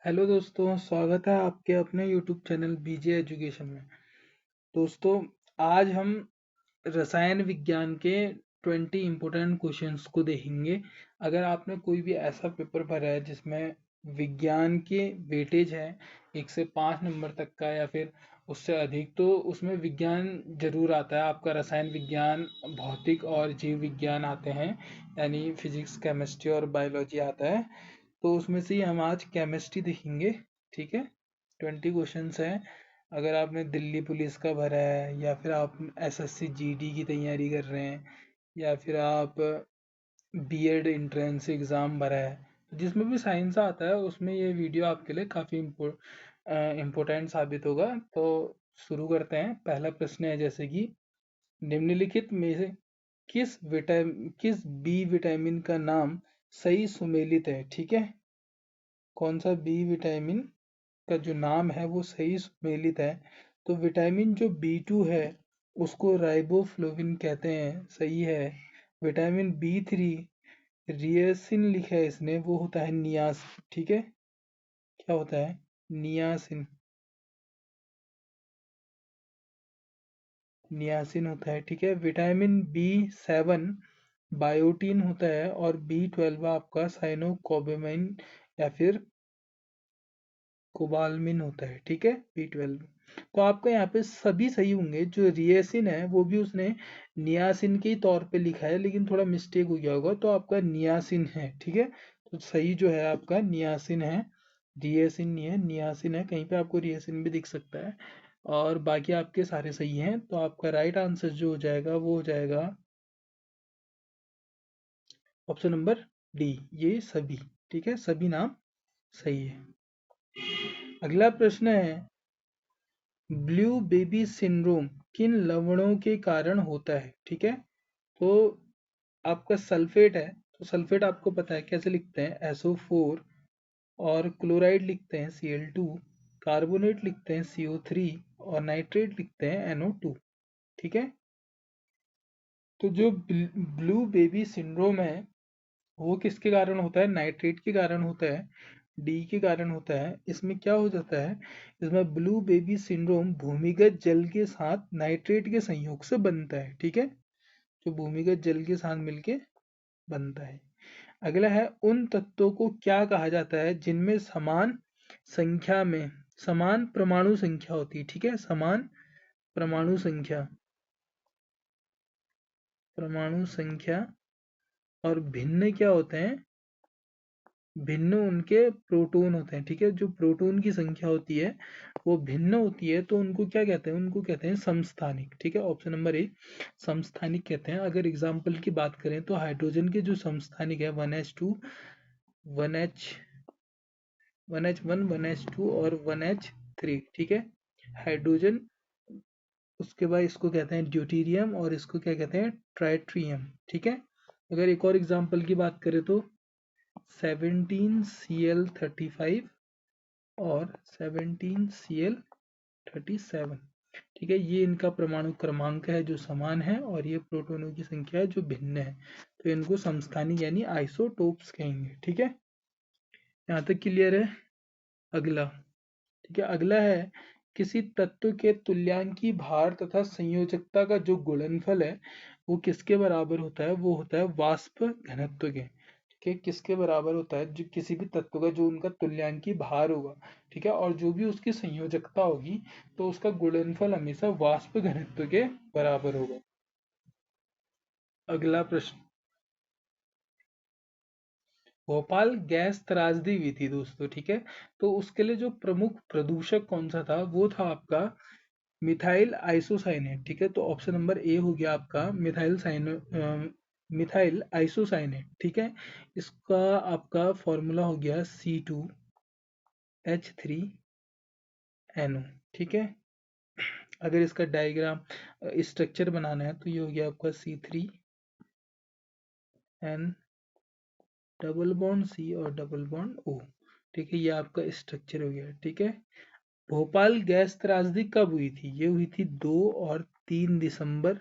Hello दोस्तों, स्वागत है आपके अपने यूट्यूब चैनल बीजे एजुकेशन में। दोस्तों, आज हम रसायन विज्ञान के 20 इम्पोर्टेंट क्वेश्चंस को देखेंगे। अगर आपने कोई भी ऐसा पेपर भरा है जिसमें विज्ञान के वेटेज है 1 से 5 नंबर तक का या फिर उससे अधिक, तो उसमें विज्ञान जरूर आता है। आपका रसायन विज्ञान, भौतिक और जीव विज्ञान आते हैं, यानी फिजिक्स, केमिस्ट्री और बायोलॉजी आता है। तो उसमें से ही हम आज केमिस्ट्री देखेंगे। ठीक है, 20 क्वेश्चंस हैं। अगर आपने दिल्ली पुलिस का भरा है या फिर आप एसएससी जीडी की तैयारी कर रहे हैं या फिर आप बीएड एंट्रेंस एग्ज़ाम भरा है, तो जिसमें भी साइंस आता है उसमें ये वीडियो आपके लिए काफ़ी इम्पोर्टेंट साबित होगा। तो शुरू करते हैं। पहला प्रश्न है जैसे कि निम्नलिखित में से किस बी विटामिन का नाम सही सुमेलित है। ठीक है, कौन सा बी विटामिन का जो नाम है वो सही सुमेलित है। तो विटामिन जो B2 है उसको राइबोफ्लोविन कहते हैं, सही है। विटामिन B3 रियसिन लिखा है इसने, वो होता है नियासिन। ठीक है, क्या होता है? नियासिन। नियासिन होता है। ठीक है, विटामिन B7 बायोटीन होता है और B12 आपका साइनोकोबामिन या फिर कोबालमिन होता है। ठीक है, B12। तो आपका यहाँ पे सभी सही होंगे। जो रियसिन है वो भी उसने नियासिन के तौर पे लिखा है, लेकिन थोड़ा मिस्टेक हो गया होगा, तो आपका नियासिन है। ठीक है, तो सही जो है आपका नियासिन है, रियसिन नहीं है, नियासिन है। कहीं पे आपको रियसिन भी दिख सकता है। और बाकी आपके सारे सही हैं, तो आपका राइट आंसर जो हो जाएगा वो हो जाएगा ऑप्शन नंबर डी, ये सभी। ठीक है, सभी नाम सही है। अगला प्रश्न है, ब्लू बेबी सिंड्रोम किन लवणों के कारण होता है। ठीक है, तो आपका सल्फेट है, तो सल्फेट आपको पता है कैसे लिखते हैं, SO4। और क्लोराइड लिखते हैं Cl2। कार्बोनेट लिखते हैं CO3 और नाइट्रेट लिखते हैं NO2। ठीक है, तो जो ब्लू बेबी सिंड्रोम है वो किसके कारण होता है? नाइट्रेट के कारण होता है, डी के कारण होता है। इसमें क्या हो जाता है, इसमें ब्लू बेबी सिंड्रोम भूमिगत जल के साथ नाइट्रेट के संयोग से बनता है। ठीक है, जो भूमिगत जल के साथ मिलके बनता है। अगला है, उन तत्वों को क्या कहा जाता है जिनमें समान संख्या में समान परमाणु संख्या होती है। ठीक है, समान परमाणु संख्या, परमाणु संख्या और भिन्न क्या होते हैं? भिन्न उनके प्रोटॉन होते हैं। ठीक है, जो प्रोटॉन की संख्या होती है वो भिन्न होती है, तो उनको क्या कहते हैं? उनको कहते हैं समस्थानिक। ठीक है, ऑप्शन नंबर ए, समस्थानिक कहते हैं। अगर एग्जाम्पल की बात करें तो हाइड्रोजन के जो समस्थानिक है 1s2, 1h 1h1, 1h2 और 1h3। ठीक है, हाइड्रोजन। उसके बाद इसको कहते हैं ड्यूटीरियम और इसको क्या कहते हैं? ट्राइट्रियम। ठीक है, अगर एक और एग्जाम्पल की बात करें तो 17Cl35 और 17Cl37। ठीक है, ये इनका परमाणु क्रमांक है जो समान है और ये प्रोटॉनों की संख्या है जो भिन्न है, तो इनको समस्थानिक यानी आइसोटोप्स कहेंगे। ठीक है, यहाँ तक क्लियर है। अगला, ठीक है, अगला है, किसी तत्व के तुल्यांकी भार तथा संयोजकता का जो गुणनफल है वो किसके बराबर होता है? वो होता है वाष्प घनत्व के। ठीक है, किसके बराबर होता है? जो किसी भी तत्व का जो उनका तुल्यांकी भार होगा, ठीक है, और जो भी उसकी संयोजकता होगी, तो उसका गुणनफल हमेशा वाष्प घनत्व के बराबर होगा। अगला प्रश्न, भोपाल गैस त्रासदी हुई थी दोस्तों। ठीक है, तो उसके लिए जो प्रमुख प्रदूषक कौन सा था? वो था आपका मिथाइल आइसोसाइनेट। ठीक है, तो ऑप्शन नंबर ए हो गया आपका मिथाइल आइसोसाइनेट। ठीक है, इसका आपका फॉर्मूला हो गया C2H3NO। ठीक है, अगर इसका डायग्राम स्ट्रक्चर बनाना है तो ये हो गया आपका C3N डबल बॉन्ड C और डबल बॉन्ड O। ठीक है, ये आपका स्ट्रक्चर हो गया। ठीक है, भोपाल गैस त्रासदी कब हुई थी? ये हुई थी 2 और 3 दिसंबर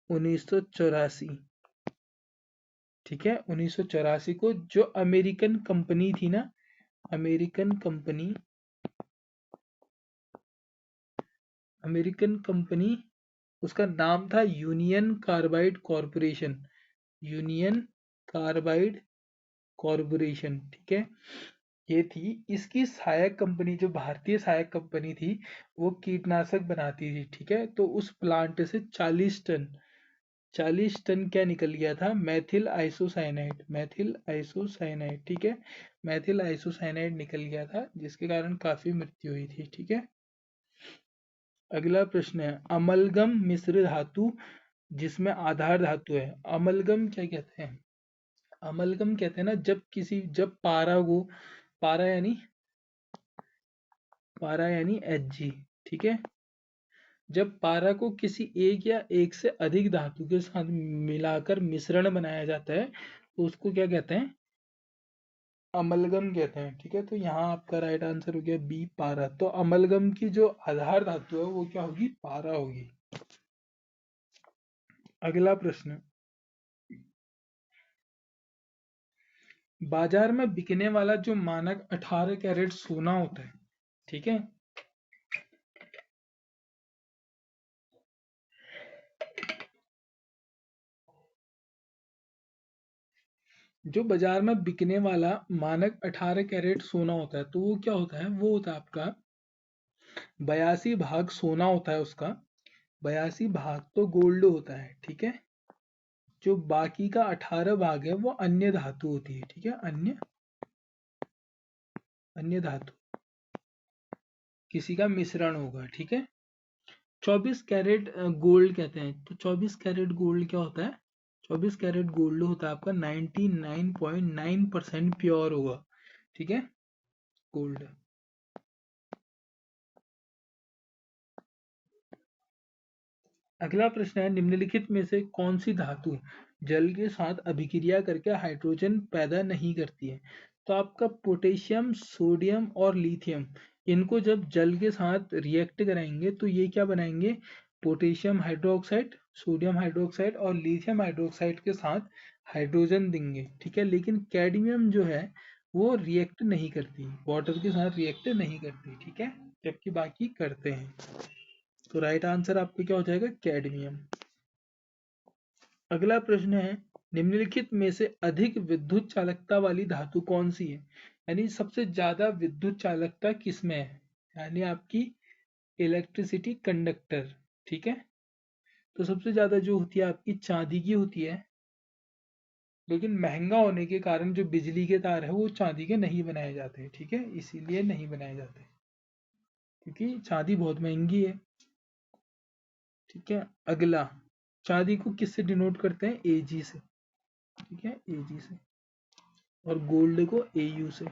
1984। ठीक है, 1984 को। जो अमेरिकन कंपनी थी ना, अमेरिकन कंपनी, उसका नाम था union carbide corporation, union carbide corporation, ठीक है, ये थी। इसकी सहायक कंपनी, जो भारतीय सहायक कंपनी थी, वो कीटनाशक बनाती थी, ठीक है। तो उस प्लांट से 40 टन क्या निकल गया था, मैथिल आइसोसाइनाइड, ठीक है, मैथिल आइसोसाइनाइड निकल गया था, जिसके कारण काफी मृत्यु हुई थी, ठीक है। अगला प्रश्न है, अमलगम मिश्र धातु जिसमें आधार धातु है, अमलगम क्या कहते हैं? अमलगम कहते हैं ना, जब पारा को, पारा यानी Hg, ठीक है, जब पारा को किसी एक या एक से अधिक धातु के साथ मिलाकर मिश्रण बनाया जाता है, तो उसको क्या कहते हैं? अमलगम कहते हैं, ठीक है। तो यहाँ आपका राइट आंसर हो गया बी, पारा। तो अमलगम की जो आधार धातु है वो क्या होगी, पारा होगी। अगला प्रश्न, बाजार में बिकने वाला जो मानक 18 कैरेट सोना होता है, ठीक है, जो बाजार में बिकने वाला मानक 18 कैरेट सोना होता है, तो वो क्या होता है, वो होता है आपका 82 भाग सोना होता है उसका, 82 भाग तो गोल्ड होता है, ठीक है। जो बाकी का 18 भाग है वो अन्य धातु होती है, ठीक है, अन्य धातु, किसी का मिश्रण होगा, ठीक है। 24 कैरेट गोल्ड कहते हैं, तो 24 कैरेट गोल्ड क्या होता है, 24 कैरेट गोल्ड होता है आपका 99.9% प्योर होगा, ठीक है, गोल्ड। अगला प्रश्न है, निम्नलिखित में से कौन सी धातु जल के साथ अभिक्रिया करके हाइड्रोजन पैदा नहीं करती है? तो आपका पोटेशियम, सोडियम और लिथियम, इनको जब जल के साथ रिएक्ट कराएंगे तो ये क्या बनाएंगे, पोटेशियम हाइड्रोक्साइड, सोडियम हाइड्रोक्साइड और लिथियम हाइड्रोक्साइड के साथ हाइड्रोजन देंगे, ठीक है। लेकिन कैडमियम जो है वो रिएक्ट नहीं करती, वाटर के साथ रिएक्ट नहीं करती, ठीक है, जबकि बाकी करते हैं। तो राइट आंसर आपका क्या हो जाएगा, कैडमियम। अगला प्रश्न है, निम्नलिखित में से अधिक विद्युत चालकता वाली धातु कौन सी है? यानी सबसे ज्यादा विद्युत चालकता किसमें है, यानी आपकी इलेक्ट्रिसिटी कंडक्टर, ठीक है। तो सबसे ज्यादा जो होती है आपकी चांदी की होती है, लेकिन महंगा होने के कारण जो बिजली के तार है वो चांदी के नहीं बनाए जाते, ठीक है, इसीलिए नहीं बनाए जाते, क्योंकि चांदी बहुत महंगी है, ठीक है। अगला, चांदी को किससे डिनोट करते हैं, एजी से, ठीक है, एजी से, और गोल्ड को एयू से,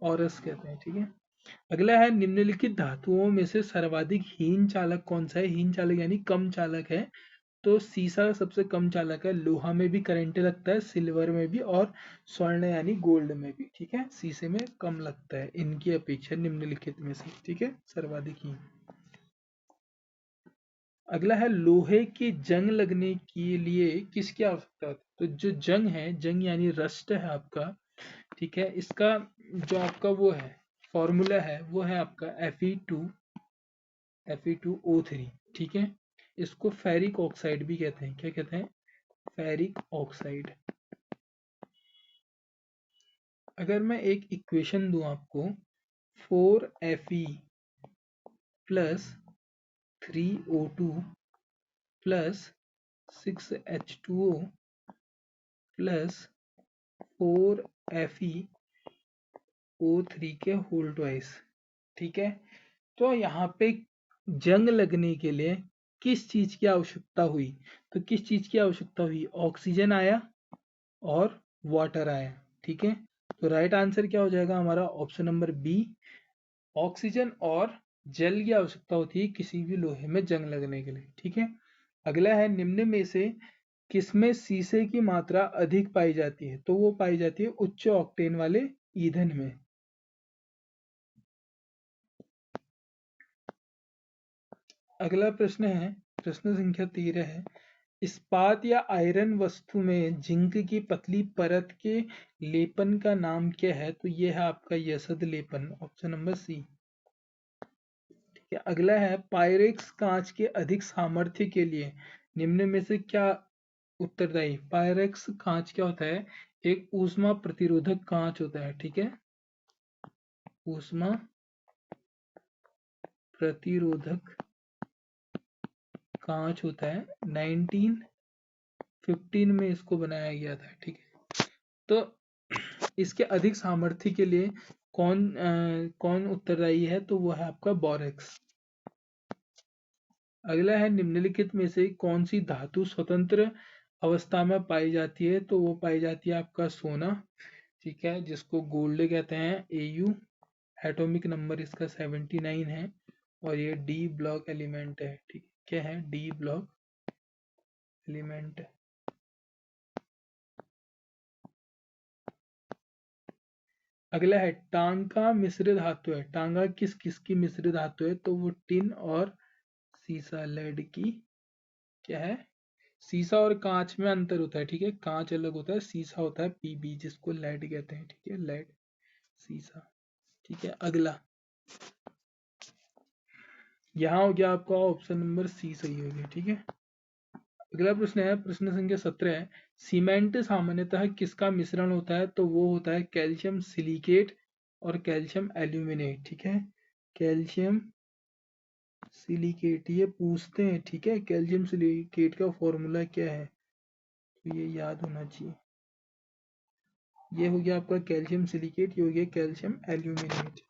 औरस कहते हैं, ठीक है। अगला है, निम्नलिखित धातुओं में से सर्वाधिक हीन चालक कौन सा है? हीन चालक यानी कम चालक है, तो सीसा सबसे कम चालक है, लोहा में भी करंट लगता है, सिल्वर में भी, और स्वर्ण यानी गोल्ड में भी, ठीक है, शीशे में कम लगता है इनकी अपेक्षा, निम्नलिखित में से, ठीक है, सर्वाधिक हीन। अगला है, लोहे की जंग लगने के लिए किसकी आवश्यकता होती है? तो जो जंग है, जंग यानी रस्ट है आपका, ठीक है, इसका जो आपका वो है फॉर्मूला है, वो है आपका Fe2O3, ठीक है। इसको फेरिक ऑक्साइड भी कहते हैं, क्या कहते हैं, फेरिक ऑक्साइड। अगर मैं एक इक्वेशन दूं आपको, 4Fe plus 3O2 plus 6H2O plus 4Fe O3 के होल ट्वाइस, ठीक है। तो यहाँ पे जंग लगने के लिए किस चीज की आवश्यकता हुई? तो किस चीज की आवश्यकता हुई, ऑक्सीजन आया और वाटर आया, ठीक है। तो राइट आंसर क्या हो जाएगा हमारा, ऑप्शन नंबर बी, ऑक्सीजन और जल की आवश्यकता होती है किसी भी लोहे में जंग लगने के लिए, ठीक है। अगला है, निम्न में से किसमें शीशे की मात्रा अधिक पाई जाती है? तो वो पाई जाती है उच्च ऑक्टेन वाले ईंधन में। अगला प्रश्न है, प्रश्न संख्या 13 है, इस्पात या आयरन वस्तु में जिंक की पतली परत के लेपन का नाम क्या है? तो ये है आपका यसद लेपन, ऑप्शन नंबर सी। ठीक है, अगला है पायरेक्स कांच के अधिक सामर्थ्य के लिए निम्न में से क्या उत्तरदायी? पायरेक्स कांच क्या होता है? एक ऊष्मा प्रतिरोधक कांच होता है। ठीक है, ऊष्मा प्रतिरोधक कांच होता है। 1915 में इसको बनाया गया था। ठीक है, तो इसके अधिक सामर्थ्य के लिए कौन उत्तरदायी है? तो वो है आपका बोरेक्स। अगला है निम्नलिखित में से कौन सी धातु स्वतंत्र अवस्था में पाई जाती है? तो वो पाई जाती है आपका सोना। ठीक है, जिसको गोल्ड कहते हैं। एयू एटॉमिक नंबर इसका 79 है और ये डी ब्लॉक एलिमेंट है। ठीक है, क्या है? D block element. अगला है टांका मिश्र धातु है। टांगा किस किस की मिश्र धातु है? तो वो टिन और सीसा, लेड की। क्या है? सीसा और कांच में अंतर होता है। ठीक है, कांच अलग होता है, सीसा होता है पीबी, जिसको लेड कहते हैं। ठीक है, लेड, सीसा। ठीक है, अगला यहाँ हो गया आपका ऑप्शन नंबर सी सही हो गया। ठीक है, अगला प्रश्न है, प्रश्न संख्या 17 है। सीमेंट सामान्यतः किसका मिश्रण होता है? तो वो होता है कैल्शियम सिलिकेट और कैल्शियम एल्यूमिनेट। ठीक है, कैल्शियम सिलिकेट, ये पूछते हैं। ठीक है, कैल्शियम सिलिकेट का फॉर्मूला क्या है? तो ये याद होना चाहिए। ये हो गया आपका कैल्शियम सिलिकेट, ये हो गया कैल्शियम एल्यूमिनेट।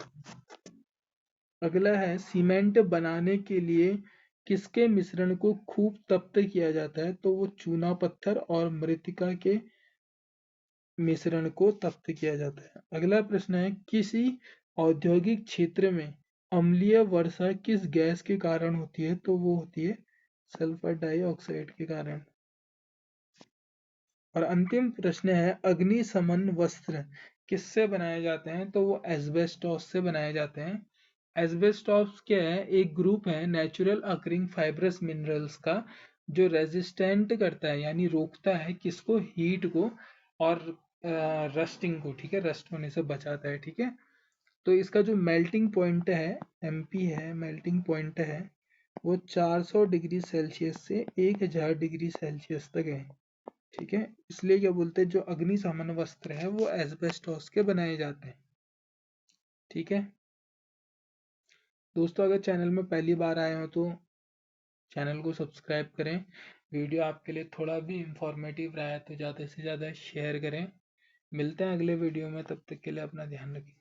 अगला है सीमेंट बनाने के लिए किसके मिश्रण को खूब तप्त किया जाता है? तो वो चूना पत्थर और मृतिका के मिश्रण को तप्त किया जाता है। अगला प्रश्न है, किसी औद्योगिक क्षेत्र में अम्लीय वर्षा किस गैस के कारण होती है? तो वो होती है सल्फर डाइऑक्साइड के कारण। और अंतिम प्रश्न है, अग्निशमन वस्त्र किससे बनाए जाते हैं? तो वो एस्बेस्टॉस से बनाए जाते हैं। एस्बेस्टॉस क्या है? एक ग्रुप है नेचुरल अकरिंग फाइब्रस मिनरल्स का, जो रेजिस्टेंट करता है, यानी रोकता है किसको? हीट को और रस्टिंग को। ठीक है, रस्ट होने से बचाता है। ठीक है, तो इसका जो मेल्टिंग पॉइंट है, एमपी है, मेल्टिंग पॉइंट है, वो 400 डिग्री सेल्सियस से 1000 डिग्री सेल्सियस तक है। ठीक है, इसलिए क्या बोलते हैं, जो अग्निशमन वस्त्र है वो एस्बेस्टॉस के बनाए जाते हैं। ठीक है दोस्तों, अगर चैनल में पहली बार आए हो तो चैनल को सब्सक्राइब करें। वीडियो आपके लिए थोड़ा भी इंफॉर्मेटिव रहा है तो ज़्यादा से ज़्यादा शेयर करें। मिलते हैं अगले वीडियो में, तब तक के लिए अपना ध्यान रखें।